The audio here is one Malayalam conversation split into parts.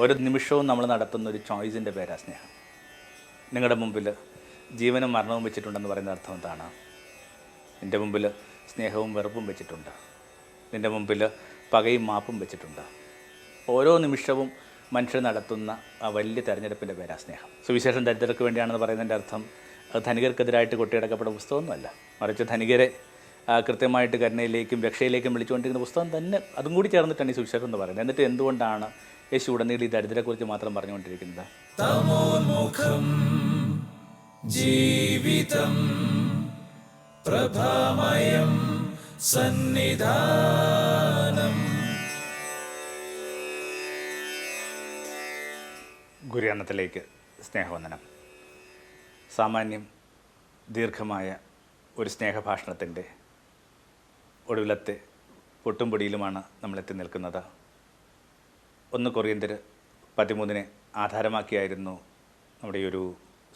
ഓരോ നിമിഷവും നമ്മൾ നടത്തുന്ന ഒരു ചോയ്സിൻ്റെ പേരാണ് സ്നേഹം. നിങ്ങളുടെ മുമ്പിൽ ജീവനും മരണവും വെച്ചിട്ടുണ്ടെന്ന് പറയുന്ന അർത്ഥം എന്താണ്? നിൻ്റെ മുമ്പിൽ സ്നേഹവും വെറുപ്പും വെച്ചിട്ടുണ്ട്. നിൻ്റെ മുമ്പിൽ പകയും മാപ്പും വെച്ചിട്ടുണ്ട്. ഓരോ നിമിഷവും മനുഷ്യർ നടത്തുന്ന ആ വലിയ തെരഞ്ഞെടുപ്പിൻ്റെ പേരാണ് സ്നേഹം. സുവിശേഷം ദരിദ്രർക്ക് വേണ്ടിയാണെന്ന് പറയുന്നതിൻ്റെ അർത്ഥം അത് ധനികർക്കെതിരായിട്ട് കൊട്ടിയടക്കപ്പെട്ട പുസ്തകമൊന്നുമല്ല, മറിച്ച് ധനികരെ കൃത്യമായിട്ട് കരുണയിലേക്കും രക്ഷയിലേക്കും വിളിച്ചുകൊണ്ടിരിക്കുന്ന പുസ്തകം തന്നെ അതും കൂടി ചേർന്നിട്ടാണ് ഈ സുവിശേഷം എന്ന് പറയുന്നത്. എന്നിട്ട് എന്തുകൊണ്ടാണ് യേശു ഉടനീളം ഈ ദരിദ്രരെക്കുറിച്ച് മാത്രം പറഞ്ഞുകൊണ്ടിരിക്കുന്നത്? തമോന്മുഖം ജീവിതം പ്രഭാമയം സന്നിധാനം. ഗുരുയാനത്തിലേക്ക് സ്നേഹവന്ദനം. സാമാന്യം ദീർഘമായ ഒരു സ്നേഹഭാഷണത്തിൻ്റെ ഒടുവിലത്തെ പൊട്ടും പൊടിയിലുമാണ് നമ്മളെത്തി നിൽക്കുന്നത്. 1 കൊറിന്ത്യർ 13 ആധാരമാക്കിയായിരുന്നു നമ്മുടെ ഈ ഒരു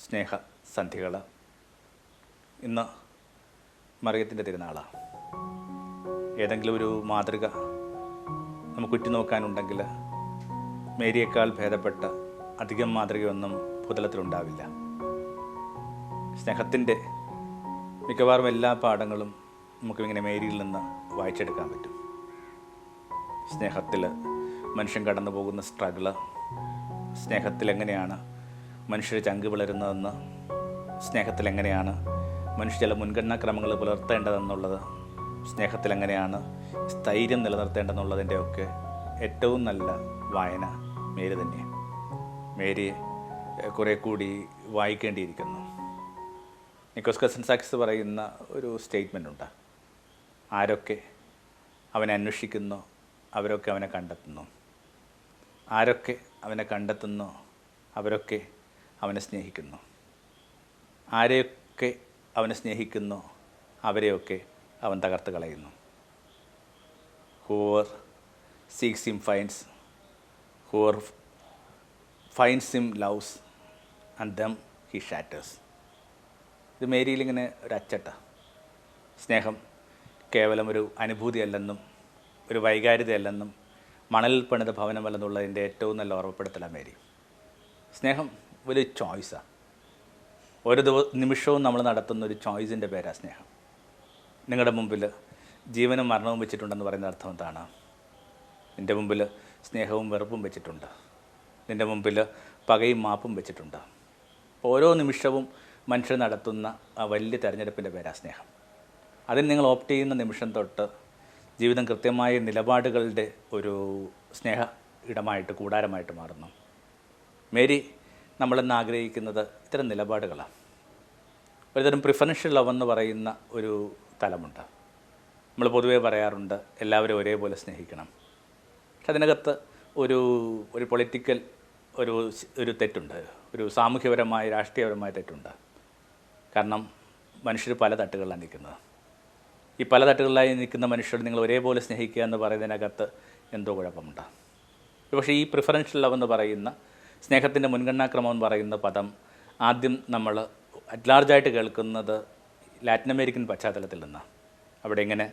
സ്നേഹസന്ധികൾ. ഇന്ന് മറിയത്തിൻ്റെ തിരുനാളാണ്. ഏതെങ്കിലും ഒരു മാതൃക നമുക്ക് ഉറ്റുനോക്കാനുണ്ടെങ്കിൽ മേരിയേക്കാൾ ഭേദപ്പെട്ട അധികം മാതൃകയൊന്നും ഭൂതലത്തിലുണ്ടാവില്ല. സ്നേഹത്തിൻ്റെ മിക്കവാറും എല്ലാ പാഠങ്ങളും നമുക്കിങ്ങനെ മേരിയിൽ നിന്ന് വായിച്ചെടുക്കാൻ പറ്റും. സ്നേഹത്തിൽ മനുഷ്യൻ കടന്നു പോകുന്ന സ്ട്രഗിള്, സ്നേഹത്തിൽ എങ്ങനെയാണ് മനുഷ്യർ ചങ്ക് പിളരുന്നതെന്ന്, സ്നേഹത്തിൽ എങ്ങനെയാണ് മനുഷ്യ ചില മുൻഗണനാക്രമങ്ങൾ പുലർത്തേണ്ടതെന്നുള്ളത്, സ്നേഹത്തിൽ എങ്ങനെയാണ് സ്ഥൈര്യം നിലനിർത്തേണ്ടതെന്നുള്ളതിൻ്റെയൊക്കെ ഏറ്റവും നല്ല വായന മേരി തന്നെ. മേരിയെ കുറേ കൂടി വായിക്കേണ്ടിയിരിക്കുന്നു. നിക്കോസ് കസിൻസാക്സ് പറയുന്ന ഒരു സ്റ്റേറ്റ്മെൻ്റ് ഉണ്ട്: ആരൊക്കെ അവനെ അന്വേഷിക്കുന്നു അവരൊക്കെ അവനെ കണ്ടെത്തുന്നു, ആരൊക്കെ അവനെ കണ്ടെത്തുന്നു അവരൊക്കെ അവനെ സ്നേഹിക്കുന്നു, ആരെയൊക്കെ അവനെ സ്നേഹിക്കുന്നു അവരെയൊക്കെ അവൻ തകർത്ത് കളയുന്നു. Hoover seeks him finds, Hoover finds him loves, and dum he shatters. ഇത് മേരിയിലിങ്ങനെ ഒരു അച്ചട്ട. സ്നേഹം കേവലം ഒരു അനുഭൂതിയല്ലെന്നും ഒരു വൈകാരികതയല്ലെന്നും മണലിൽ പണിത ഭവനമല്ലെന്നുള്ളതിൻ്റെ ഏറ്റവും നല്ല ഓർമ്മപ്പെടുത്തലാണ് മേരി. സ്നേഹം വലിയ ചോയ്സാണ്. ഓരോ നിമിഷവും നമ്മൾ നടത്തുന്ന ഒരു ചോയ്സിൻ്റെ പേരാണ് സ്നേഹം. നിങ്ങളുടെ മുമ്പിൽ ജീവനും മരണവും വെച്ചിട്ടുണ്ടെന്ന് പറയുന്ന അർത്ഥം എന്താണ്? നിൻ്റെ മുമ്പിൽ സ്നേഹവും വെറുപ്പും വെച്ചിട്ടുണ്ട്. നിൻ്റെ മുമ്പിൽ പകയും മാപ്പും വെച്ചിട്ടുണ്ട്. ഓരോ നിമിഷവും മനുഷ്യർ നടത്തുന്ന ആ വലിയ തെരഞ്ഞെടുപ്പിൻ്റെ പേരാണ് സ്നേഹം. അതിന് നിങ്ങൾ ഓപ്റ്റ് ചെയ്യുന്ന നിമിഷം തൊട്ട് ജീവിതം കൃത്യമായ നിലപാടുകളുടെ ഒരു സ്നേഹ ഇടമായിട്ട്, കൂടാരമായിട്ട് മാറുന്നു. മേരി നമ്മളെന്ന് ആഗ്രഹിക്കുന്നത് ഇത്തരം നിലപാടുകളാണ്. ഒരുതരം പ്രിഫറൻഷ്യൽ ലവ് എന്ന് പറയുന്ന ഒരു തലമുണ്ട്. നമ്മൾ പൊതുവേ പറയാറുണ്ട് എല്ലാവരും ഒരേപോലെ സ്നേഹിക്കണം. പക്ഷെ അതിനകത്ത് ഒരു പൊളിറ്റിക്കൽ ഒരു തെറ്റുണ്ട്, ഒരു സാമൂഹ്യപരമായ രാഷ്ട്രീയപരമായ തെറ്റുണ്ട്. കാരണം മനുഷ്യർ പല തട്ടുകളിലാണ് നിൽക്കുന്നത്. ഈ പല തട്ടുകളിലായി നിൽക്കുന്ന മനുഷ്യർ നിങ്ങൾ ഒരേപോലെ സ്നേഹിക്കുക എന്ന് പറയുന്നതിനകത്ത് എന്തോ കുഴപ്പമുണ്ട്. പക്ഷേ ഈ പ്രിഫറൻഷ്യൽ ലവ് എന്ന് പറയുന്ന സ്നേഹത്തിൻ്റെ മുൻഗണനാക്രമം എന്ന് പറയുന്ന പദം ആദ്യം നമ്മൾ അറ്റ് ലാർജായിട്ട് കേൾക്കുന്നത് ലാറ്റിൻ അമേരിക്കൻ പശ്ചാത്തലത്തിൽ നിന്നാണ്. അവിടെ ഇങ്ങനെ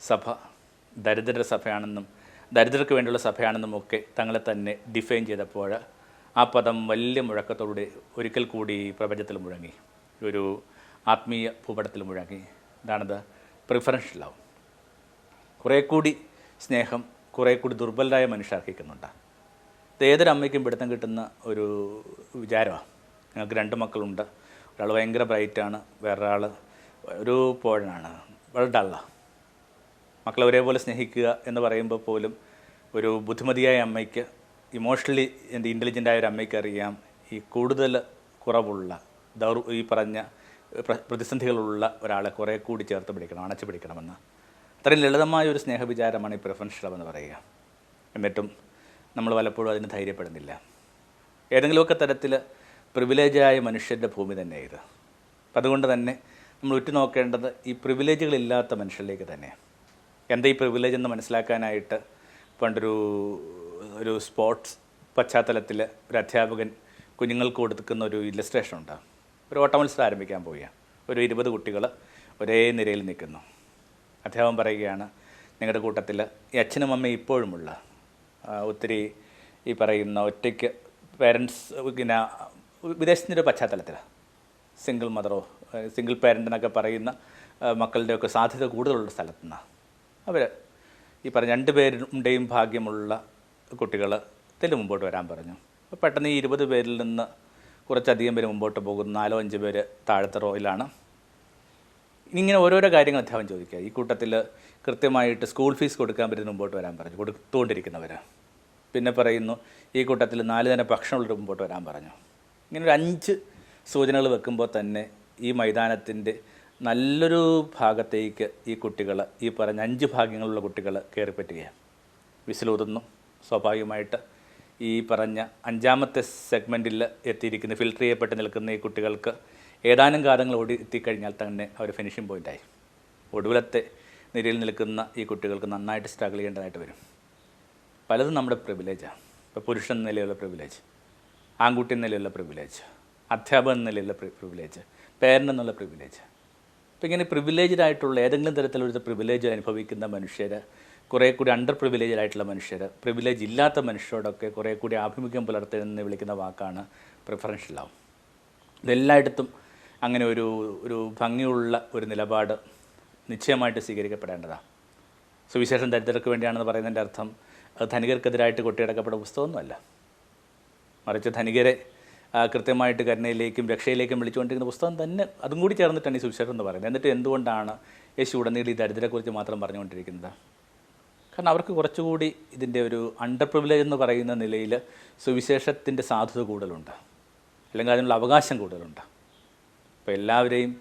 സഭ ദരിദ്രരുടെ സഭയാണെന്നും ദരിദ്രർക്ക് വേണ്ടിയുള്ള സഭയാണെന്നും ഒക്കെ തങ്ങളെ തന്നെ ഡിഫൈൻ ചെയ്തപ്പോൾ ആ പദം വലിയ മുഴക്കത്തോടെ ഒരിക്കൽ കൂടി പ്രപഞ്ചത്തിൽ മുഴങ്ങി, ഒരു ആത്മീയ ഭൂപടത്തിൽ മുഴങ്ങി. ഇതാണത് പ്രിഫറൻഷ്യൽ ലവ്. കുറേ കൂടി സ്നേഹം കുറേ കൂടി ദുർബലരായ മനുഷ്യർ അർഹിക്കുന്നുണ്ട്. ഇത് ഏതൊരമ്മയ്ക്കും പിടുത്തം കിട്ടുന്ന ഒരു വിചാരമാണ്. ഞങ്ങൾക്ക് 2 മക്കളുണ്ട്. ഒരാൾ ഭയങ്കര ബ്രൈറ്റാണ്, വേറൊരാൾ ഒരു പോഴനാണ്, വളരെ ഡള്ളാണ്. മക്കളെ ഒരേപോലെ സ്നേഹിക്കുക എന്ന് പറയുമ്പോൾ പോലും ഒരു ബുദ്ധിമതിയായ അമ്മയ്ക്ക്, ഇമോഷണലി ഇൻ്റലിജൻ്റായ ഒരു അമ്മയ്ക്ക് അറിയാം ഈ കൂടുതൽ കുറവുള്ള ഈ പറഞ്ഞ പ്രതിസന്ധികളുള്ള ഒരാളെ കുറേ കൂടി ചേർത്ത് പിടിക്കണം, അണച്ചു പിടിക്കണമെന്ന്. അത്രയും ലളിതമായ ഒരു സ്നേഹവിചാരമാണ് ഈ പ്രിഫറൻഷ്യൽ ലവ് എന്ന് പറയുക. എന്നിട്ടും നമ്മൾ പലപ്പോഴും അതിന് ധൈര്യപ്പെടുന്നില്ല. ഏതെങ്കിലുമൊക്കെ തരത്തിൽ പ്രിവിലേജായ മനുഷ്യൻ്റെ ഭൂമി തന്നെ ഇത്. അപ്പം അതുകൊണ്ട് തന്നെ നമ്മൾ ഉറ്റുനോക്കേണ്ടത് ഈ പ്രിവിലേജുകളില്ലാത്ത മനുഷ്യരിലേക്ക് തന്നെയാണ്. എന്താ ഈ പ്രിവിലേജ് എന്ന് മനസ്സിലാക്കാനായിട്ട് പണ്ടൊരു സ്പോർട്സ് പശ്ചാത്തലത്തിൽ ഒരു അധ്യാപകൻ കുഞ്ഞുങ്ങൾക്ക് കൊടുക്കുന്ന ഒരു ഇല്ലസ്ട്രേഷൻ ഉണ്ട്. ഒരു ഓട്ടമത്സരം ആരംഭിക്കാൻ പോവുകയാണ്. ഒരു 20 കുട്ടികൾ ഒരേ നിരയിൽ നിൽക്കുന്നു. അധ്യാപകൻ പറയുകയാണ്, നിങ്ങളുടെ കൂട്ടത്തിൽ ഈ അച്ഛനും അമ്മയും ഇപ്പോഴുമുള്ള ഒത്തിരി ഈ പറയുന്ന ഒറ്റയ്ക്ക് പേരൻസ് പിന്നെ വിദേശത്തിൻ്റെ ഒരു പശ്ചാത്തലത്തിൽ സിംഗിൾ മദറോ സിംഗിൾ പേരൻ്റ് എന്നൊക്കെ പറയുന്ന മക്കളുടെയൊക്കെ സാധ്യത കൂടുതലുള്ള സ്ഥലത്തു നിന്നാണ് അവർ ഈ പറഞ്ഞ 2 പേരുടെയും ഭാഗ്യമുള്ള കുട്ടികൾ മുമ്പോട്ട് വരാൻ പറഞ്ഞു. അപ്പോൾ പെട്ടെന്ന് ഈ 20 പേരിൽ നിന്ന് കുറച്ചധികം പേര് മുമ്പോട്ട് പോകുന്നു, 4-5 പേര് താഴത്തെ റോയിലാണ്. ഇങ്ങനെ ഓരോരോ കാര്യങ്ങൾ അധ്യാപനം ചോദിക്കുക. ഈ കൂട്ടത്തിൽ കൃത്യമായിട്ട് സ്കൂൾ ഫീസ് കൊടുക്കാൻ പറ്റുന്ന മുമ്പോട്ട് വരാൻ പറഞ്ഞു, കൊടുത്തുകൊണ്ടിരിക്കുന്നവർ. പിന്നെ പറയുന്നു ഈ കൂട്ടത്തിൽ 4 നേരം ഭക്ഷണമുള്ളവർ മുമ്പോട്ട് വരാൻ പറഞ്ഞു. ഇങ്ങനെ ഒരു 5 സൂചനകൾ വെക്കുമ്പോൾ തന്നെ ഈ മൈതാനത്തിൻ്റെ നല്ലൊരു ഭാഗത്തേക്ക് ഈ കുട്ടികൾ, ഈ പറഞ്ഞ 5 ഭാഗ്യങ്ങളുള്ള കുട്ടികൾ കയറിപ്പറ്റുകയാണ്. വിസിലൂതുന്നു. സ്വാഭാവികമായിട്ട് ഈ പറഞ്ഞ 5ാമത്തെ സെഗ്മെൻറ്റിൽ എത്തിയിരിക്കുന്ന ഫിൽട്ടർ ചെയ്യപ്പെട്ട് നിൽക്കുന്ന ഈ കുട്ടികൾക്ക് ഏതാനും കാലങ്ങൾ ഓടി എത്തിക്കഴിഞ്ഞാൽ തന്നെ അവർ ഫിനിഷിംഗ് പോയിൻ്റായി. ഒടുവിലത്തെ നിരയിൽ നിൽക്കുന്ന ഈ കുട്ടികൾക്ക് നന്നായിട്ട് സ്ട്രഗിൾ ചെയ്യേണ്ടതായിട്ട് വരും. പലതും നമ്മുടെ പ്രിവിലേജാണ്. ഇപ്പോൾ പുരുഷൻ എന്ന നിലയിലുള്ള പ്രിവിലേജ്, ആൺകുട്ടി എന്ന നിലയിലുള്ള പ്രിവിലേജ്, അധ്യാപകൻ എന്ന നിലയിലുള്ള പ്രിവിലേജ്, പേരൻ്റ് എന്നുള്ള പ്രിവിലേജ്. അപ്പോൾ ഇങ്ങനെ പ്രിവിലേജ്ഡായിട്ടുള്ള ഏതെങ്കിലും തരത്തിലൊരു പ്രിവിലേജ് അനുഭവിക്കുന്ന മനുഷ്യർ, കുറേ കൂടി അണ്ടർ പ്രിവിലേജായിട്ടുള്ള മനുഷ്യർ, പ്രിവിലേജ് ഇല്ലാത്ത മനുഷ്യരോടൊക്കെ കുറേ കൂടി ആഭിമുഖ്യം പുലർത്തുന്നതെന്ന് വിളിക്കുന്ന വാക്കാണ് പ്രിഫറൻഷ്യൽ ലവ്. ഇതെല്ലായിടത്തും അങ്ങനെ ഒരു ഭംഗിയുള്ള ഒരു നിലപാട് നിശ്ചയമായിട്ട് സ്വീകരിക്കപ്പെടേണ്ടതാണ്. സുവിശേഷം ദരിദ്രർക്ക് വേണ്ടിയാണെന്ന് പറയുന്നതിൻ്റെ അർത്ഥം അത് ധനികർക്കെതിരായിട്ട് കൊട്ടിയടക്കപ്പെട്ട പുസ്തകമൊന്നുമല്ല. മറിച്ച് ധനികരെ കൃത്യമായിട്ട് കരുണയിലേക്കും രക്ഷയിലേക്കും വിളിച്ചുകൊണ്ടിരിക്കുന്ന പുസ്തകം തന്നെ, അതും കൂടി ചേർന്നിട്ടാണ് ഈ സുവിശേഷം എന്ന് പറയുന്നത്. എന്നിട്ട് എന്തുകൊണ്ടാണ് യേശു ഉടനീളം ഈ ദരിദ്രരെക്കുറിച്ച് മാത്രം പറഞ്ഞുകൊണ്ടിരിക്കുന്നത്? കാരണം അവർക്ക് കുറച്ചുകൂടി ഇതിൻ്റെ ഒരു അണ്ടർ പ്രിവിലേജ് എന്ന് പറയുന്ന നിലയിൽ സുവിശേഷത്തിൻ്റെ സാധുത കൂടുതലുണ്ട്, അല്ലെങ്കിൽ അതിനുള്ള അവകാശം കൂടുതലുണ്ട്. അപ്പോൾ എല്ലാവരെയും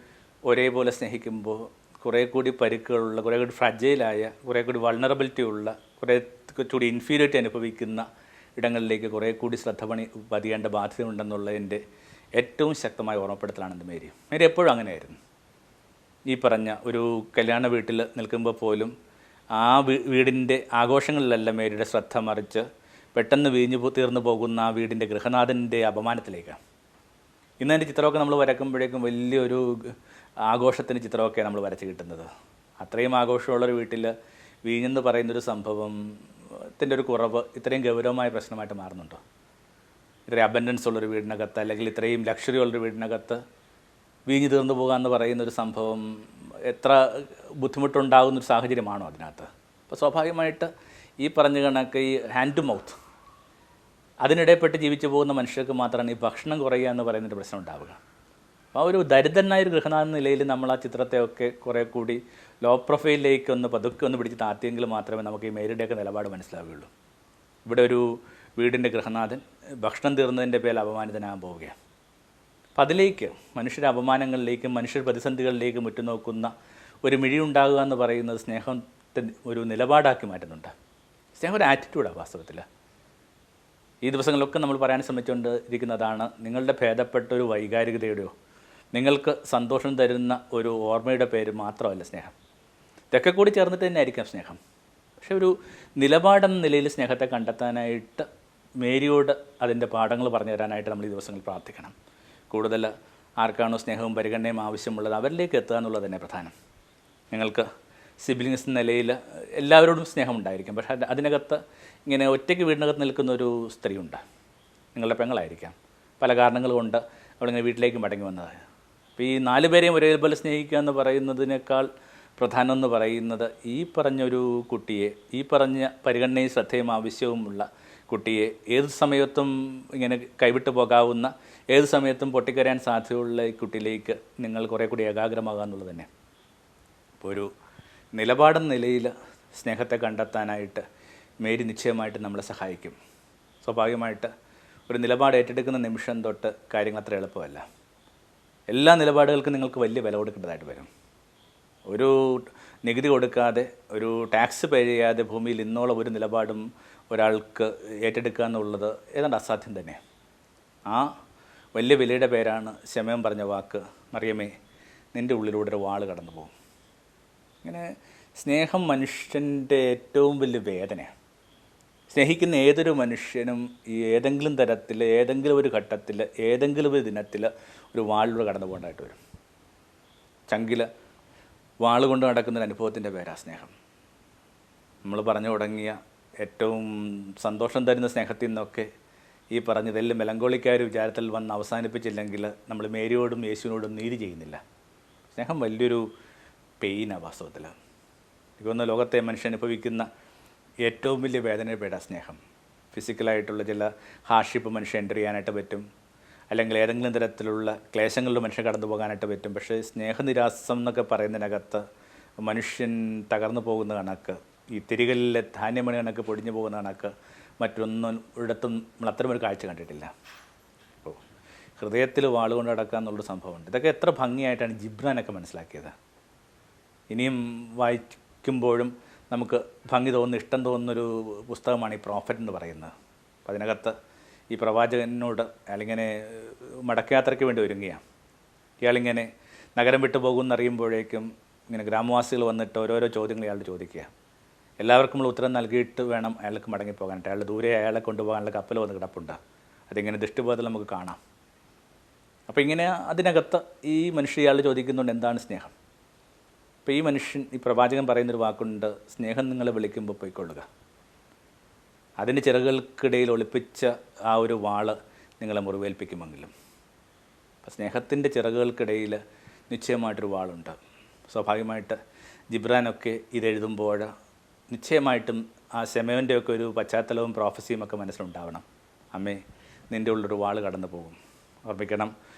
ഒരേപോലെ സ്നേഹിക്കുമ്പോൾ കുറേ കൂടി പരിക്കുകളുള്ള, കുറേ കൂടി ഫ്രജൈലായ, കുറേ കൂടി വൾണറബിലിറ്റി ഉള്ള, കുറേ കൂടി ഇൻഫീരിയോറിറ്റി അനുഭവിക്കുന്ന ഇടങ്ങളിലേക്ക് കുറേ കൂടി ശ്രദ്ധ പതിയേണ്ട ബാധ്യതയുണ്ടെന്നുള്ളതിൻ്റെ ഏറ്റവും ശക്തമായ ഓർമ്മപ്പെടുത്തലാണ് എൻ്റെ മേരി. മേരി എപ്പോഴും അങ്ങനെയായിരുന്നു. ഈ പറഞ്ഞ ഒരു കല്യാണ വീട്ടിൽ നിൽക്കുമ്പോൾ പോലും ആ വീടിൻ്റെ ആഘോഷങ്ങളിലല്ല മേരിയുടെ ശ്രദ്ധ, മറിച്ച് പെട്ടെന്ന് തീർന്നു പോകുന്ന ആ വീടിൻ്റെ ഗൃഹനാഥൻ്റെ അപമാനത്തിലേക്കാണ്. ഇന്നതിൻ്റെ ചിത്രമൊക്കെ നമ്മൾ വരക്കുമ്പോഴേക്കും വലിയൊരു ആഘോഷത്തിൻ്റെ ചിത്രമൊക്കെ നമ്മൾ വരച്ച് കിട്ടുന്നത്. അത്രയും ആഘോഷമുള്ളൊരു വീട്ടിൽ വീഞ്ഞെന്ന് പറയുന്നൊരു സംഭവത്തിൻ്റെ ഒരു കുറവ് ഇത്രയും ഗൗരവമായ പ്രശ്നമായിട്ട് മാറുന്നുണ്ടോ? ഇത്രയും അബൻഡൻസ് ഉള്ളൊരു വീടിനകത്ത്, അല്ലെങ്കിൽ ഇത്രയും ലക്ഷറി ഉള്ളൊരു വീടിനകത്ത് വീഞ്ഞ് തീർന്നു പോകുക എന്ന് പറയുന്നൊരു സംഭവം എത്ര ബുദ്ധിമുട്ടുണ്ടാകുന്നൊരു സാഹചര്യമാണോ അതിനകത്ത്? അപ്പോൾ സ്വാഭാവികമായിട്ട് ഈ പറഞ്ഞ കണക്ക് ഈ ഹാൻഡ് ടു മൗത്ത് അതിനിടയിൽപ്പെട്ട് ജീവിച്ചു പോകുന്ന മനുഷ്യർക്ക് മാത്രമാണ് ഈ ഭക്ഷണം കുറയുക എന്ന് പറയുന്നൊരു പ്രശ്നം ഉണ്ടാവുക. അപ്പോൾ ഒരു ദരിദ്രനായൊരു ഗൃഹനാഥ നിലയിൽ നമ്മൾ ആ ചിത്രത്തെയൊക്കെ കുറേ കൂടി ലോ പ്രൊഫൈലിലേക്ക് പതുക്കെ പിടിച്ച് താത്തിയെങ്കിൽ മാത്രമേ നമുക്ക് ഈ മേരിയുടെയൊക്കെ നിലപാട് മനസ്സിലാവുകയുള്ളൂ. ഇവിടെ ഒരു വീടിൻ്റെ ഗൃഹനാഥൻ ഭക്ഷണം തീർന്നതിൻ്റെ പേരിൽ അപമാനിതനാകാൻ പോവുകയാണ്. അപ്പം അതിലേക്ക് മനുഷ്യരുടെ അപമാനങ്ങളിലേക്കും മനുഷ്യർ പ്രതിസന്ധികളിലേക്കും ഉറ്റുനോക്കുന്ന ഒരു മിഴിയുണ്ടാകുക എന്ന് പറയുന്നത് സ്നേഹത്തെ ഒരു നിലപാടാക്കി മാറ്റുന്നുണ്ട്. സ്നേഹം ഒരു ആറ്റിറ്റ്യൂഡാണ് വാസ്തവത്തിൽ. ഈ ദിവസങ്ങളിലൊക്കെ നമ്മൾ പറയാൻ ശ്രമിച്ചുകൊണ്ട് ഇരിക്കുന്നതാണ്, നിങ്ങളുടെ ഭേദപ്പെട്ട ഒരു വൈകാരികതയുടെയോ നിങ്ങൾക്ക് സന്തോഷം തരുന്ന ഒരു ഓർമ്മയുടെ പേര് മാത്രമല്ല സ്നേഹം. ഇതൊക്കെ കൂടി ചേർന്നിട്ട് തന്നെ ആയിരിക്കാം സ്നേഹം. പക്ഷെ ഒരു നിലപാടെന്ന നിലയിൽ സ്നേഹത്തെ കണ്ടെത്താനായിട്ട് മേരിയോട് അതിൻ്റെ പാഠങ്ങൾ പറഞ്ഞു തരാനായിട്ട് നമ്മൾ ഈ ദിവസങ്ങളിൽ പ്രാർത്ഥിക്കണം. കൂടുതൽ ആർക്കാണോ സ്നേഹവും പരിഗണനയും ആവശ്യമുള്ളത് അവരിലേക്ക് എത്തുക എന്നുള്ളത് തന്നെ പ്രധാനം. നിങ്ങൾക്ക് സിബ്ലിങ്സ് എന്ന നിലയിൽ എല്ലാവരോടും സ്നേഹം ഉണ്ടായിരിക്കും. പക്ഷേ അതിനകത്ത് ഇങ്ങനെ ഒറ്റയ്ക്ക് വീടിനകത്ത് നിൽക്കുന്നൊരു സ്ത്രീയുണ്ട്, നിങ്ങളുടെ പെങ്ങളായിരിക്കാം. പല കാരണങ്ങൾ കൊണ്ട് അവളിങ്ങനെ വീട്ടിലേക്ക് മടങ്ങി വന്നത്. അപ്പോൾ ഈ 4 പേരെയും ഒരേപോലെ സ്നേഹിക്കുക എന്ന് പറയുന്നതിനേക്കാൾ പ്രധാനം എന്ന് പറയുന്നത് ഈ പറഞ്ഞൊരു കുട്ടിയെ, ഈ പറഞ്ഞ പരിഗണനയും ശ്രദ്ധയും ആവശ്യവുമുള്ള കുട്ടിയെ ഏത് സമയത്തും ഇങ്ങനെ കൈവിട്ട് പോകാവുന്ന, ഏത് സമയത്തും പൊട്ടിക്കരയാൻ സാധ്യതയുള്ള ഈ കുട്ടിയിലേക്ക് നിങ്ങൾ കുറേ കൂടി ഏകാഗ്രമാകുക എന്നുള്ളത് തന്നെ. അപ്പോൾ ഒരു നിലപാടെന്ന നിലയിൽ സ്നേഹത്തെ കണ്ടെത്താനായിട്ട് മേരി നിശ്ചയമായിട്ട് നമ്മളെ സഹായിക്കും. സ്വാഭാവികമായിട്ട് ഒരു നിലപാട് ഏറ്റെടുക്കുന്ന നിമിഷം തൊട്ട് കാര്യങ്ങൾ അത്ര എളുപ്പമല്ല. എല്ലാ നിലപാടുകൾക്കും നിങ്ങൾക്ക് വലിയ വില കൊടുക്കേണ്ടതായിട്ട് വരും. ഒരു നികുതി കൊടുക്കാതെ, ഒരു ടാക്സ് പേ ചെയ്യാതെ ഭൂമിയിൽ ഇന്നോളം ഒരു നിലപാടും ഒരാൾക്ക് ഏറ്റെടുക്കുക എന്നുള്ളത് ഏതാണ്ട് അസാധ്യം തന്നെ. ആ വലിയ വിലയുടെ പേരാണ് ശമയം പറഞ്ഞ വാക്ക്, മറിയമേ നിൻ്റെ ഉള്ളിലൂടെ ഒരു വാൾ കടന്നു പോകും. ഇങ്ങനെ സ്നേഹം മനുഷ്യൻ്റെ ഏറ്റവും വലിയ വേദനയാണ്. സ്നേഹിക്കുന്ന ഏതൊരു മനുഷ്യനും ഈ ഏതെങ്കിലും തരത്തിൽ, ഏതെങ്കിലും ഒരു ഘട്ടത്തിൽ, ഏതെങ്കിലും ഒരു ദിനത്തിൽ ഒരു വാളിലൂടെ കടന്നു പോകേണ്ടതായിട്ട് വരും. ചങ്കിൽ വാൾ കൊണ്ട് നടക്കുന്നൊരു അനുഭവത്തിൻ്റെ പേരാണ് സ്നേഹം. നമ്മൾ പറഞ്ഞു തുടങ്ങിയ ഏറ്റവും സന്തോഷം തരുന്ന സ്നേഹത്തിൽ നിന്നൊക്കെ ഈ പറഞ്ഞതെല്ലാം മെലങ്കോളിക്കായ ഒരു വിചാരത്തിൽ വന്ന് അവസാനിപ്പിച്ചില്ലെങ്കിൽ നമ്മൾ മേരിയോടും യേശുവിനോടും നീതി ചെയ്യുന്നില്ല. സ്നേഹം വലിയൊരു പെയിനാണ് വാസ്തവത്തിൽ. എനിക്കൊന്ന് ലോകത്തെ മനുഷ്യൻ അനുഭവിക്കുന്ന ഏറ്റവും വലിയ വേദനയുടെ സ്നേഹം. ഫിസിക്കലായിട്ടുള്ള ചില ഹാർഷിപ്പ് മനുഷ്യൻ എൻ്റർ ചെയ്യാനായിട്ട് പറ്റും, അല്ലെങ്കിൽ ഏതെങ്കിലും തരത്തിലുള്ള ക്ലേശങ്ങളിൽ മനുഷ്യൻ കടന്നു പോകാനായിട്ട് പറ്റും. പക്ഷേ സ്നേഹനിരാസം എന്നൊക്കെ പറയുന്നതിനകത്ത് മനുഷ്യൻ തകർന്നു പോകുന്ന കണക്ക്, ഈ തിരികളിലെ ധാന്യമണി കണക്ക് പൊടിഞ്ഞു പോകുന്ന കണക്ക് മറ്റൊന്നും ഇടത്തും നമ്മൾ അത്തരമൊരു കാഴ്ച കണ്ടിട്ടില്ല. അപ്പോൾ ഹൃദയത്തിൽ വാളുകൊണ്ട് അടക്കുക എന്നുള്ളൊരു സംഭവമുണ്ട്. ഇതൊക്കെ എത്ര ഭംഗിയായിട്ടാണ് ജിബ്രാനൊക്കെ മനസ്സിലാക്കിയത്. ഇനിയും വായിക്കുമ്പോഴും നമുക്ക് ഭംഗി തോന്നുന്ന, ഇഷ്ടം തോന്നുന്നൊരു പുസ്തകമാണ് ഈ പ്രോഫറ്റ് എന്ന് പറയുന്നത്. അപ്പം അതിനകത്ത് ഈ പ്രവാചകനോട് അയാളിങ്ങനെ മടക്കയാത്രയ്ക്ക് വേണ്ടി ഒരുങ്ങുകയാണ്. ഇയാളിങ്ങനെ നഗരം വിട്ടു പോകുമെന്നറിയുമ്പോഴേക്കും ഇങ്ങനെ ഗ്രാമവാസികൾ വന്നിട്ട് ഓരോരോ ചോദ്യങ്ങൾ ഇയാളോട് ചോദിക്കുക. എല്ലാവർക്കും നമ്മൾ ഉത്തരം നൽകിയിട്ട് വേണം അയാൾക്ക് മടങ്ങിപ്പോകാനായിട്ട്. അയാളുടെ ദൂരെ അയാളെ കൊണ്ടുപോകാനുള്ള കപ്പൽ വന്ന് കിടപ്പുണ്ട്. അതിങ്ങനെ ദൃഷ്ടിബോധത്തിൽ നമുക്ക് കാണാം. അപ്പോൾ ഇങ്ങനെ അതിനകത്ത് ഈ മനുഷ്യൻ ഇയാൾ ചോദിക്കുന്നുണ്ട്, എന്താണ് സ്നേഹം? അപ്പോൾ ഈ മനുഷ്യൻ, ഈ പ്രവാചകൻ പറയുന്നൊരു വാക്കുണ്ട്, സ്നേഹം നിങ്ങളെ വിളിക്കുമ്പോൾ പോയിക്കൊള്ളുക. അതിൻ്റെ ചിറകുകൾക്കിടയിൽ ഒളിപ്പിച്ച ആ ഒരു വാള് നിങ്ങളെ മുറിവേൽപ്പിക്കുമെങ്കിലും. അപ്പം സ്നേഹത്തിൻ്റെ ചിറകുകൾക്കിടയിൽ നിശ്ചയമായിട്ടൊരു വാളുണ്ട്. സ്വാഭാവികമായിട്ട് ജിബ്രാനൊക്കെ ഇതെഴുതുമ്പോൾ നിശ്ചയമായിട്ടും ആ ശമേവൻ്റെയൊക്കെ ഒരു പശ്ചാത്തലവും പ്രോഫസിയും ഒക്കെ മനസ്സിലുണ്ടാവണം. അമ്മേ, നിൻ്റെ ഉള്ളൊരു വാൾ കടന്നു പോകും. ഓർമ്മിക്കണം,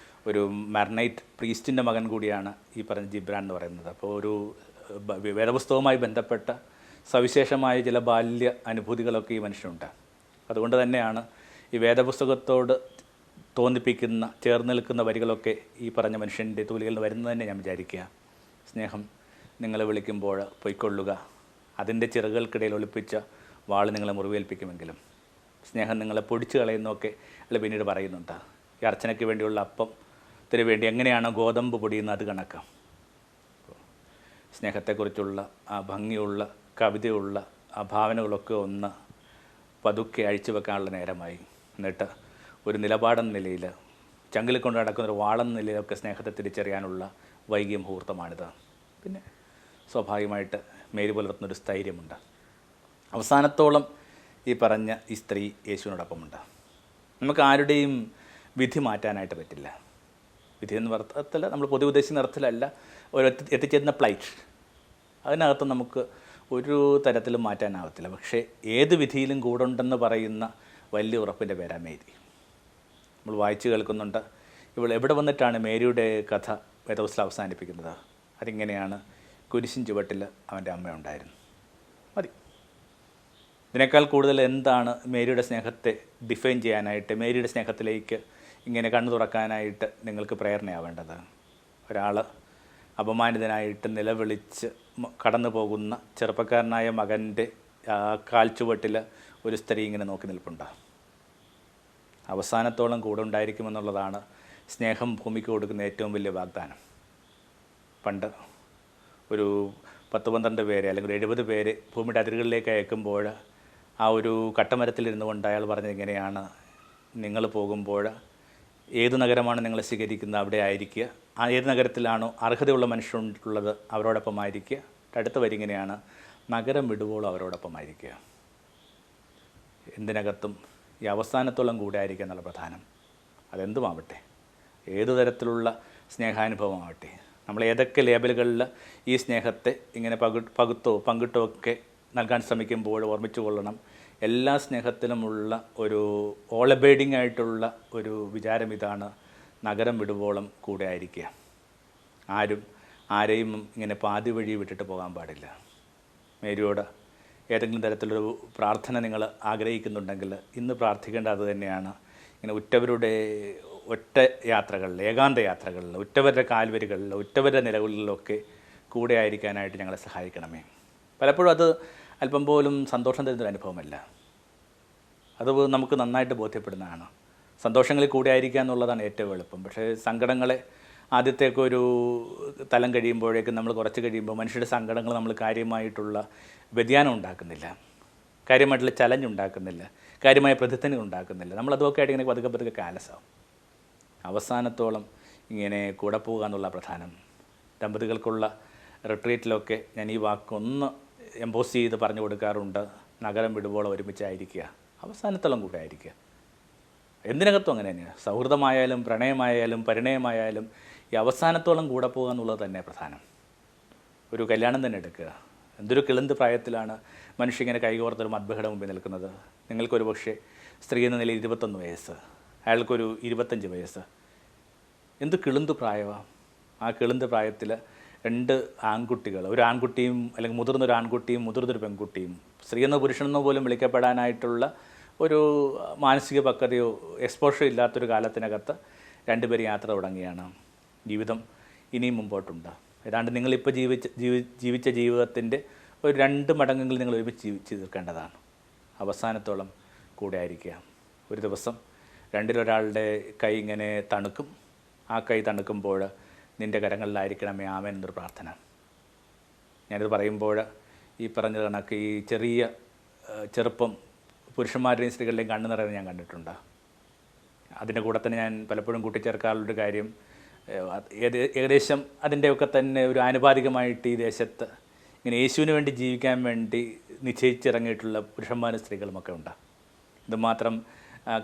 ഒരു മർനൈറ്റ് പ്രീസ്റ്റിൻ്റെ മകൻ കൂടിയാണ് ഈ പറഞ്ഞ ജിബ്രാൻ എന്ന് പറയുന്നത്. അപ്പോൾ ഒരു വേദപുസ്തകവുമായി ബന്ധപ്പെട്ട സവിശേഷമായ ചില ബാല്യ അനുഭൂതികളൊക്കെ ഈ മനുഷ്യനുണ്ട്. അതുകൊണ്ട് തന്നെയാണ് ഈ വേദപുസ്തകത്തോട് തോന്നിപ്പിക്കുന്ന, ചേർന്ന് നിൽക്കുന്ന വരികളൊക്കെ ഈ പറഞ്ഞ മനുഷ്യൻ്റെ തൂലികളിൽ നിന്ന് വരുന്നത് തന്നെ ഞാൻ വിചാരിക്കുക. സ്നേഹം നിങ്ങളെ വിളിക്കുമ്പോൾ പൊയ്ക്കൊള്ളുക, അതിൻ്റെ ചിറകുകൾക്കിടയിൽ ഒളിപ്പിച്ച വാൾ നിങ്ങളെ മുറിവേൽപ്പിക്കുമെങ്കിലും. സ്നേഹം നിങ്ങളെ പൊടിച്ചു കളയുന്നതൊക്കെ അല്ല പിന്നീട് പറയുന്നുണ്ട്. ഈ അർച്ചനയ്ക്ക് വേണ്ടിയുള്ള അപ്പത്തിന് വേണ്ടി എങ്ങനെയാണോ ഗോതമ്പ് പൊടിയുന്നത് അത് കണക്കാം. സ്നേഹത്തെക്കുറിച്ചുള്ള ആ ഭംഗിയുള്ള, കവിതയുള്ള ആ ഭാവനകളൊക്കെ ഒന്ന് പതുക്കെ അഴിച്ചു വെക്കാനുള്ള നേരമായി. എന്നിട്ട് ഒരു നിലപാടെന്ന നിലയിൽ, ചങ്കിൽ കൊണ്ട് നടക്കുന്നൊരു വാളെന്ന നിലയിലൊക്കെ സ്നേഹത്തെ തിരിച്ചറിയാനുള്ള വൈകിയ മുഹൂർത്തമാണിത്. പിന്നെ സ്വാഭാവികമായിട്ട് മേരി പുലർത്തുന്നൊരു സ്ഥൈര്യമുണ്ട്. അവസാനത്തോളം ഈ പറഞ്ഞ ഈ സ്ത്രീ യേശുവിനോടൊപ്പമുണ്ട്. നമുക്ക് ആരുടെയും വിധി മാറ്റാനായിട്ട് പറ്റില്ല. വിധി എന്ന അർത്ഥത്തിൽ നമ്മൾ പൊതു ഉദ്ദേശിക്കുന്ന അർത്ഥത്തിലല്ല, ഒരു എത്തിച്ചേരുന്ന പ്ലൈറ്റ്, അതിനകത്ത് നമുക്ക് ഒരു തരത്തിലും മാറ്റാനാവത്തില്ല. പക്ഷേ ഏത് വിധിയിലും കൂടുണ്ടെന്ന് പറയുന്ന വലിയ ഉറപ്പിൻ്റെ പേരാ മേരി. നമ്മൾ വായിച്ച് കേൾക്കുന്നുണ്ട്, ഇവൾ എവിടെ വന്നിട്ടാണ് മേരിയുടെ കഥ വേദപുസ്തകം അവസാനിപ്പിക്കുന്നത്? അതിങ്ങനെയാണ്, കുരിശിൻ ചുവട്ടിൽ അവൻ്റെ അമ്മയുണ്ടായിരുന്നു. മതി. ഇതിനേക്കാൾ കൂടുതൽ എന്താണ് മേരിയുടെ സ്നേഹത്തെ ഡിഫൈൻ ചെയ്യാനായിട്ട്, മേരിയുടെ സ്നേഹത്തിലേക്ക് ഇങ്ങനെ കണ്ണു തുറക്കാനായിട്ട് നിങ്ങൾക്ക് പ്രേരണയാവേണ്ടത്? ഒരാൾ അപമാനിതനായിട്ട് നിലവിളിച്ച് കടന്നു പോകുന്ന ചെറുപ്പക്കാരനായ മകൻ്റെ കാൽച്ചുവട്ടിൽ ഒരു സ്ത്രീ ഇങ്ങനെ നോക്കി നിൽപ്പുണ്ട്. അവസാനത്തോളം കൂടെ ഉണ്ടായിരിക്കുമെന്നുള്ളതാണ് സ്നേഹം ഭൂമിക്ക് കൊടുക്കുന്ന ഏറ്റവും വലിയ വാഗ്ദാനം. പണ്ട് ഒരു 10-12 പേരെ അല്ലെങ്കിൽ 70 പേരെ ഭൂമിയുടെ അതിരുകളിലേക്ക് അയക്കുമ്പോൾ ആ ഒരു കട്ടമരത്തിലിരുന്നു കൊണ്ട് അയാൾ പറഞ്ഞത് ഇങ്ങനെയാണ്, നിങ്ങൾ പോകുമ്പോൾ ഏത് നഗരമാണ് നിങ്ങൾ സ്വീകരിക്കുന്നത് അവിടെ ആയിരിക്കുക, ആ ഏത് നഗരത്തിലാണോ അർഹതയുള്ള മനുഷ്യരുള്ളത് അവരോടൊപ്പമായിരിക്കുക. അടുത്ത വരി ഇങ്ങനെയാണ്, നഗരം വിടുവോളം അവരോടൊപ്പമായിരിക്കുക. എന്തിനകത്തും ഈ അവസാനത്തോളം കൂടെ ആയിരിക്കുക എന്നുള്ള പ്രധാനം. അതെന്തുമാവട്ടെ, ഏതു തരത്തിലുള്ള സ്നേഹാനുഭവമാവട്ടെ, നമ്മൾ ഏതൊക്കെ ലേബലുകളിൽ ഈ സ്നേഹത്തെ ഇങ്ങനെ പങ്കിട്ടോ ഒക്കെ നൽകാൻ ശ്രമിക്കുമ്പോൾ ഓർമ്മിച്ചു കൊള്ളണം, എല്ലാ സ്നേഹത്തിലുമുള്ള ഒരു ഓൾ അബൈഡിങ് ആയിട്ടുള്ള ഒരു വിചാരം ഇതാണ്, നഗരം വിടുവോളം കൂടെ ആയിരിക്കുക. ആരെയും ഇങ്ങനെ പാതി വഴി വിട്ടിട്ട് പോകാൻ പാടില്ല. മേരിയോട് ഏതെങ്കിലും തരത്തിലൊരു പ്രാർത്ഥന നിങ്ങൾ ആഗ്രഹിക്കുന്നുണ്ടെങ്കിൽ ഇന്ന് പ്രാർത്ഥിക്കേണ്ട അത് തന്നെയാണ്. ഇങ്ങനെ ഉറ്റവരുടെ ഒറ്റ യാത്രകളിൽ, ഏകാന്ത യാത്രകളിൽ, ഉറ്റവരുടെ കാൽവരികളിൽ, ഉറ്റവരുടെ നിലകളിലൊക്കെ കൂടെ ആയിരിക്കാനായിട്ട് ഞങ്ങളെ സഹായിക്കണമേ. പലപ്പോഴും അത് അല്പം പോലും സന്തോഷം തരുന്നൊരു അനുഭവമല്ല. അത് നമുക്ക് നന്നായിട്ട് ബോധ്യപ്പെടുന്നതാണ്. സന്തോഷങ്ങളിൽ കൂടെ ആയിരിക്കുക എന്നുള്ളതാണ് ഏറ്റവും എളുപ്പം. പക്ഷേ സങ്കടങ്ങളെ ആദ്യത്തേക്ക് ഒരു തലം കഴിയുമ്പോഴേക്കും, നമ്മൾ കുറച്ച് കഴിയുമ്പോൾ മനുഷ്യരുടെ സങ്കടങ്ങൾ നമ്മൾ കാര്യമായിട്ടുള്ള വ്യതിയാനം ഉണ്ടാക്കുന്നില്ല, കാര്യമായിട്ടുള്ള ചലഞ്ച് ഉണ്ടാക്കുന്നില്ല, കാര്യമായ പ്രതിധ്വനി ഉണ്ടാക്കുന്നില്ല. നമ്മളതൊക്കെ ആയിട്ട് ഇങ്ങനെ പതുക്കെ കാലസാവും. അവസാനത്തോളം ഇങ്ങനെ കൂടെ പോകുക എന്നുള്ള പ്രധാനം. ദമ്പതികൾക്കുള്ള റിട്രീറ്റിലൊക്കെ ഞാൻ ഈ വാക്കൊന്ന് എംബോസ് ചെയ്ത് പറഞ്ഞു കൊടുക്കാറുണ്ട്. നഗരം വിടുവോളം ഒരുമിച്ചായിരിക്കുക, അവസാനത്തോളം കൂടെ ആയിരിക്കുക. എന്തിനകത്തും അങ്ങനെ തന്നെയാണ്. സൗഹൃദമായാലും പ്രണയമായാലും പരിണയമായാലും ഈ അവസാനത്തോളം കൂടെ പോകുക എന്നുള്ളത് തന്നെ പ്രധാനം. ഒരു കല്യാണം തന്നെ എടുക്കുക. എന്തൊരു കിളുന്ത് പ്രായത്തിലാണ് മനുഷ്യ ഇങ്ങനെ കൈകോർത്തൊരു മദ്ബഹയുടെ മുമ്പിൽ നിൽക്കുന്നത്. നിങ്ങൾക്കൊരു പക്ഷേ സ്ത്രീ എന്ന നിലയിൽ 21 വയസ്സ്, അയാൾക്കൊരു 25 വയസ്സ്. എന്ത് കിളുന്ത് പ്രായമാണ്. ആ കിളുന്ത് പ്രായത്തിൽ 2 ആൺകുട്ടികൾ, ഒരു ആൺകുട്ടിയും അല്ലെങ്കിൽ മുതിർന്നൊരു ആൺകുട്ടിയും മുതിർന്നൊരു പെൺകുട്ടിയും, സ്ത്രീ എന്നോ പുരുഷനെന്നോ പോലും വിളിക്കപ്പെടാനായിട്ടുള്ള ഒരു മാനസിക പക്വതയോ എക്സ്പോഷർ ഇല്ലാത്തൊരു കാലത്തിനകത്ത് 2 പേര് യാത്ര തുടങ്ങിയാണ്. ജീവിതം ഇനിയും മുമ്പോട്ടുണ്ട്. ഏതാണ്ട് നിങ്ങളിപ്പോൾ ജീവിച്ച ജീവിതത്തിൻ്റെ ഒരു 2 മടങ്ങെങ്കിലും നിങ്ങൾ ഒരുമിച്ച് ജീവിച്ച് തീർക്കേണ്ടതാണ്. അവസാനത്തോളം കൂടെ ആയിരിക്കുക. ഒരു ദിവസം രണ്ടിലൊരാളുടെ കൈ ഇങ്ങനെ തണുക്കും. ആ കൈ തണുക്കുമ്പോൾ നിൻ്റെ കരങ്ങളിലായിരിക്കണമേ ആമേൻ എന്നൊരു പ്രാർത്ഥന. ഞാനിത് പറയുമ്പോൾ ഈ പറഞ്ഞ കണക്ക് ഈ ചെറുപ്പം പുരുഷന്മാരുടെയും സ്ത്രീകളുടെയും കണ്ണു നിറയുന്നത് ഞാൻ കണ്ടിട്ടുണ്ട്. അതിൻ്റെ കൂടെ തന്നെ ഞാൻ പലപ്പോഴും കൂട്ടിച്ചേർക്കാറുള്ളൊരു കാര്യം, ഏകദേശം അതിൻ്റെയൊക്കെ തന്നെ ഒരു ആനുപാതികമായിട്ട് ഈ ദേശത്ത് ഇങ്ങനെ യേശുവിന് വേണ്ടി ജീവിക്കാൻ വേണ്ടി നിശ്ചയിച്ചിറങ്ങിയിട്ടുള്ള പുരുഷന്മാരും സ്ത്രീകളുമൊക്കെ ഉണ്ട്. എന്തുമാത്രം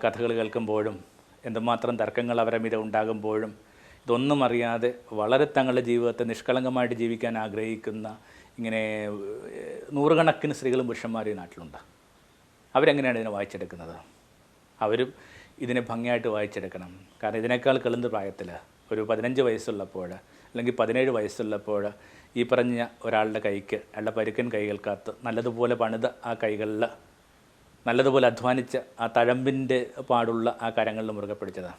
കഥകൾ കേൾക്കുമ്പോഴും എന്തുമാത്രം തർക്കങ്ങൾ അവരെ മീതെ ഉണ്ടാകുമ്പോഴും ഇതൊന്നും അറിയാതെ വളരെ തങ്ങളുടെ ജീവിതത്തെ നിഷ്കളങ്കമായിട്ട് ജീവിക്കാൻ ആഗ്രഹിക്കുന്ന ഇങ്ങനെ നൂറുകണക്കിന് സ്ത്രീകളും പുരുഷന്മാരും ഈ നാട്ടിലുണ്ട്. അവരെങ്ങനെയാണ് ഇതിനെ വായിച്ചെടുക്കുന്നത്? അവരും ഇതിനെ ഭംഗിയായിട്ട് വായിച്ചെടുക്കണം. കാരണം ഇതിനേക്കാൾ കിളുന്ത് പ്രായത്തിൽ ഒരു 15 വയസ്സുള്ളപ്പോൾ അല്ലെങ്കിൽ 17 വയസ്സുള്ളപ്പോൾ ഈ പറഞ്ഞ ഒരാളുടെ കൈക്ക്, അയാളുടെ പരുക്കൻ കൈകൾക്കകത്ത് നല്ലതുപോലെ പണിത ആ കൈകളിൽ നല്ലതുപോലെ അധ്വാനിച്ച ആ തഴമ്പിൻ്റെ പാടുള്ള ആ കരങ്ങളിൽ മുറുകെ പിടിച്ചതാണ്.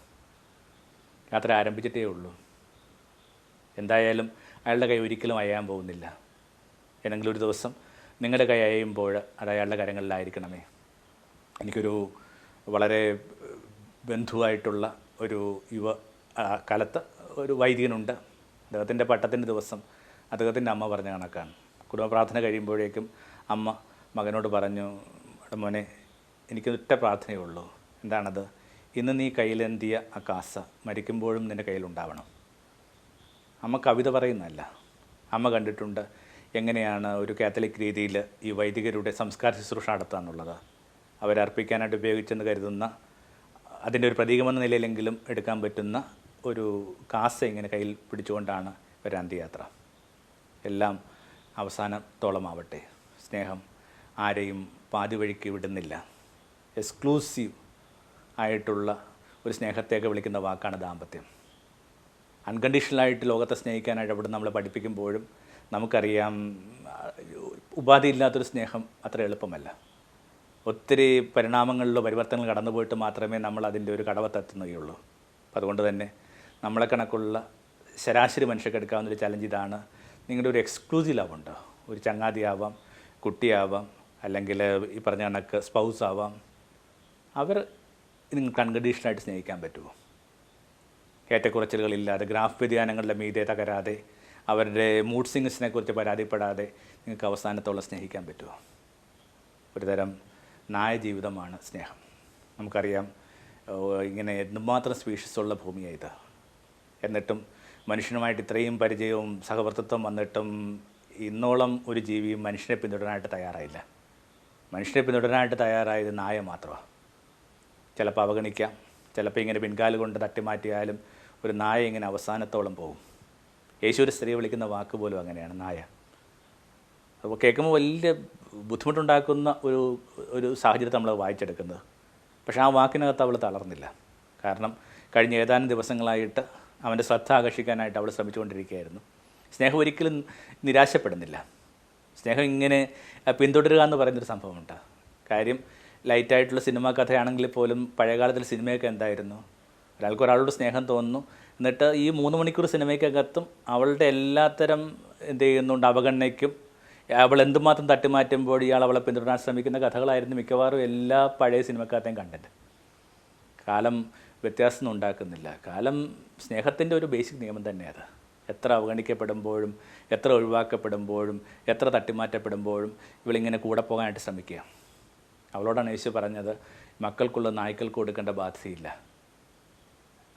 യാത്ര ആരംഭിച്ചിട്ടേ ഉള്ളൂ. എന്തായാലും അയാളുടെ കൈ ഒരിക്കലും അയയാൻ പോകുന്നില്ല. ഏതെങ്കിലും ഒരു ദിവസം നിങ്ങളുടെ കൈ അയയുമ്പോൾ അത് അയാളുടെ കരങ്ങളിലായിരിക്കണമേ. എനിക്കൊരു വളരെ ബന്ധുവായിട്ടുള്ള ഒരു കാലത്ത് ഒരു വൈദികനുണ്ട്. അദ്ദേഹത്തിൻ്റെ പട്ടത്തിൻ്റെ ദിവസം അദ്ദേഹത്തിൻ്റെ അമ്മ പറഞ്ഞ കണക്കാണ്. കുടുംബ പ്രാർത്ഥന കഴിയുമ്പോഴേക്കും അമ്മ മകനോട് പറഞ്ഞു, മോനെ എനിക്കൊറ്റ പ്രാർത്ഥനയേ ഉള്ളൂ. എന്താണത്? ഇന്ന് നീ കയ്യിലെന്തിയ ആ കാസ മരിക്കുമ്പോഴും നിൻ്റെ കയ്യിലുണ്ടാവണം. അമ്മ കവിത പറയുന്നതല്ല. അമ്മ കണ്ടിട്ടുണ്ട് എങ്ങനെയാണ് ഒരു കാത്തലിക് രീതിയിൽ ഈ വൈദികരുടെ സംസ്കാര ശുശ്രൂഷ നടത്താന്നുള്ളത്. അവരർപ്പിക്കാനായിട്ട് ഉപയോഗിച്ചെന്ന് കരുതുന്ന അതിൻ്റെ ഒരു പ്രതീകമെന്ന നിലയിലെങ്കിലും എടുക്കാൻ പറ്റുന്ന ഒരു കാസ ഇങ്ങനെ കയ്യിൽ പിടിച്ചുകൊണ്ടാണ് ഒരു അന്ത്യയാത്ര. എല്ലാം അവസാനത്തോളമാവട്ടെ. സ്നേഹം ആരെയും പാതി വഴിക്ക് വിടുന്നില്ല. എക്സ്ക്ലൂസീവ് ആയിട്ടുള്ള ഒരു സ്നേഹത്തേക്ക് വിളിക്കുന്ന വാക്കാണ് ദാമ്പത്യം. അൺകണ്ടീഷണലായിട്ട് ലോകത്തെ സ്നേഹിക്കാനായിട്ട് അവിടെ നമ്മളെ പഠിപ്പിക്കുമ്പോഴും നമുക്കറിയാം ഉപാധിയില്ലാത്തൊരു സ്നേഹം അത്ര എളുപ്പമല്ല. ഒത്തിരി പരിണാമങ്ങളിലോ പരിവർത്തനങ്ങൾ കടന്നു പോയിട്ട് മാത്രമേ നമ്മൾ അതിൻ്റെ ഒരു കടവത്തെത്തുകയുള്ളൂ. അപ്പം അതുകൊണ്ട് തന്നെ നമ്മളെ കണക്കുള്ള ശരാശരി മനുഷ്യർക്ക് എടുക്കാവുന്നൊരു ചലഞ്ച് ഇതാണ്. നിങ്ങളുടെ ഒരു എക്സ്ക്ലൂസീവ് ലവ് ഉണ്ട്. ഒരു ചങ്ങാതിയാവാം, കുട്ടിയാവാം, അല്ലെങ്കിൽ ഈ പറഞ്ഞ കണക്ക് സ്പൗസ് ആവാം. അവർ നിങ്ങൾക്ക് അൺകണ്ടീഷണലായിട്ട് സ്നേഹിക്കാൻ പറ്റുമോ? ഏറ്റക്കുറച്ചിലുകളില്ലാതെ, ഗ്രാഫ് വ്യതിയാനങ്ങളുടെ മീതെ തകരാതെ, അവരുടെ മൂഡ് സ്വിങ്സിനെ കുറിച്ച് പരാതിപ്പെടാതെ നിങ്ങൾക്ക് അവസാനത്തോളം സ്നേഹിക്കാൻ പറ്റുമോ? ഒരു തരം നായ ജീവിതമാണ് സ്നേഹം. നമുക്കറിയാം ഇങ്ങനെ എന്തുമാത്രം സ്പീഷീസ് ഉള്ള ഭൂമിയാണ് ഇത്. എന്നിട്ടും മനുഷ്യനുമായിട്ട് ഇത്രയും പരിചയവും സഹവർത്തിത്വം വന്നിട്ടും ഇന്നോളം ഒരു ജീവിയും മനുഷ്യനെ പിന്തുടരാനായിട്ട് തയ്യാറായില്ല. മനുഷ്യനെ പിന്തുടരാനായിട്ട് തയ്യാറായത് നായ മാത്രമാണ്. ചിലപ്പോൾ അവഗണിക്കാം, ചിലപ്പോൾ ഇങ്ങനെ പിൻകാല് കൊണ്ട് തട്ടിമാറ്റിയാലും ഒരു നായ ഇങ്ങനെ അവസാനത്തോളം പോകും. യേശു ഒരു സ്ത്രീ വിളിക്കുന്ന വാക്ക് പോലും അങ്ങനെയാണ്, നായ. അപ്പോൾ കേൾക്കുമ്പോൾ വലിയ ബുദ്ധിമുട്ടുണ്ടാക്കുന്ന ഒരു സാഹചര്യത്തെ നമ്മൾ വായിച്ചെടുക്കുന്നത്. പക്ഷേ ആ വാക്കിനകത്ത് അവൾ തളർന്നില്ല. കാരണം കഴിഞ്ഞ ഏതാനും ദിവസങ്ങളായിട്ട് അവൻ്റെ ശ്രദ്ധ ആകർഷിക്കാനായിട്ട് അവൾ ശ്രമിച്ചുകൊണ്ടിരിക്കുകയായിരുന്നു. സ്നേഹം ഒരിക്കലും നിരാശപ്പെടുന്നില്ല. സ്നേഹം ഇങ്ങനെ പിന്തുടരുക എന്ന് പറയുന്നൊരു സംഭവമുണ്ട്. കാര്യം ലൈറ്റായിട്ടുള്ള സിനിമാ കഥയാണെങ്കിൽ പോലും പഴയകാലത്തിൽ സിനിമയൊക്കെ എന്തായിരുന്നു? ഒരാൾക്ക് ഒരാളോട് സ്നേഹം തോന്നുന്നു, എന്നിട്ട് ഈ 3 മണിക്കൂർ സിനിമയ്ക്കകത്തും അവളുടെ എല്ലാത്തരം എന്ത് ചെയ്യുന്നുണ്ട് അവഗണനയ്ക്കും അവൾ എന്തുമാത്രം തട്ടിമാറ്റുമ്പോൾ ഇയാൾ അവളെ പിന്തുടരാൻ ശ്രമിക്കുന്ന കഥകളായിരുന്നു മിക്കവാറും എല്ലാ പഴയ സിനിമക്കാരെയും കണ്ടത്. കാലം വ്യത്യാസമൊന്നും ഉണ്ടാക്കുന്നില്ല. കാലം സ്നേഹത്തിൻ്റെ ഒരു ബേസിക് നിയമം തന്നെയാണ്. എത്ര അവഗണിക്കപ്പെടുമ്പോഴും, എത്ര ഒഴിവാക്കപ്പെടുമ്പോഴും, എത്ര തട്ടിമാറ്റപ്പെടുമ്പോഴും ഇവളിങ്ങനെ കൂടെ പോകാനായിട്ട് ശ്രമിക്കുക. അവളോടാണ് യേശു പറഞ്ഞത്, മക്കൾക്കുള്ള നായ്ക്കൾക്ക് കൊടുക്കേണ്ട ബാധ്യതയില്ല.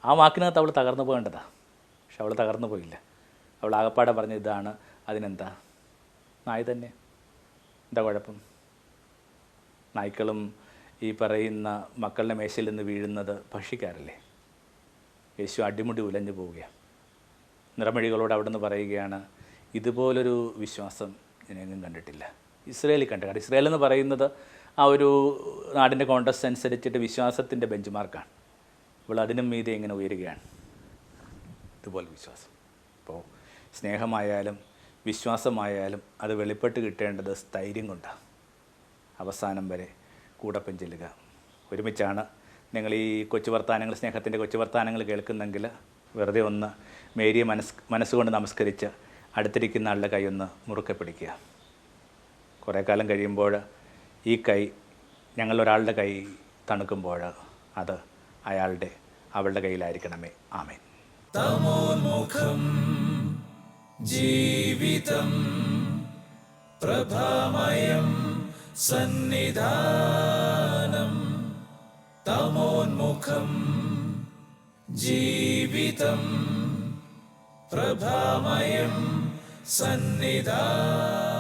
ആ വാക്കിനകത്ത് അവൾ തകർന്നു പോകേണ്ടതാണ്. പക്ഷെ അവൾ തകർന്നു പോയില്ല. അവൾ ആകപ്പാടെ പറഞ്ഞ ഇതാണ്, അതിനെന്താ, നായ തന്നെ, എന്താ കുഴപ്പം? നായ്ക്കളും ഈ പറയുന്ന മക്കളുടെ മേശയിൽ നിന്ന് വീഴുന്നത് ഭക്ഷിക്കാറില്ലേ? യേശു അടിമുടി ഉലഞ്ഞു പോവുകയാണ്. നിറമൊഴികളോട് അവിടെ നിന്ന് പറയുകയാണ്, ഇതുപോലൊരു വിശ്വാസം ഞാനെങ്ങും കണ്ടിട്ടില്ല. ഇസ്രയേലിൽ കണ്ടു. കാരണം ഇസ്രയേൽ എന്ന് പറയുന്നത് ആ ഒരു നാടിൻ്റെ കോണ്ടസ്റ്റ് അനുസരിച്ചിട്ട് വിശ്വാസത്തിൻ്റെ ബെഞ്ച് മാർക്കാണ്. ഇപ്പോൾ അതിനും മീതെ ഇങ്ങനെ ഉയരുകയാണ്. ഇതുപോലെ വിശ്വാസം. അപ്പോൾ സ്നേഹമായാലും വിശ്വാസമായാലും അത് വെളിപ്പെട്ട് കിട്ടേണ്ടത് സ്ഥൈര്യം കൊണ്ടാണ്. അവസാനം വരെ കൂടൊപ്പം ചെല്ലുക. ഒരുമിച്ചാണ് നിങ്ങൾ ഈ കൊച്ചു വർത്താനങ്ങൾ, സ്നേഹത്തിൻ്റെ കൊച്ചു വർത്താനങ്ങൾ കേൾക്കുന്നെങ്കിൽ വെറുതെ ഒന്ന് മേരിയെ മനസ്സുകൊണ്ട് നമസ്കരിച്ച് അടുത്തിരിക്കുന്ന ആളുടെ കൈ ഒന്ന് മുറുക്കെ പിടിക്കുക. കുറേ കാലം കഴിയുമ്പോൾ ഈ കൈ, ഞങ്ങളൊരാളുടെ കൈ തണുക്കുമ്പോൾ അത് അവളുടെ കയ്യിലായിരിക്കണമേ. ആമേൻ. തമോന്മുഖം ജീവിതം പ്രഭാമയം സന്നിധാനം. തമോന്മുഖം ജീവിതം പ്രഭാമയം സന്നിധാനം.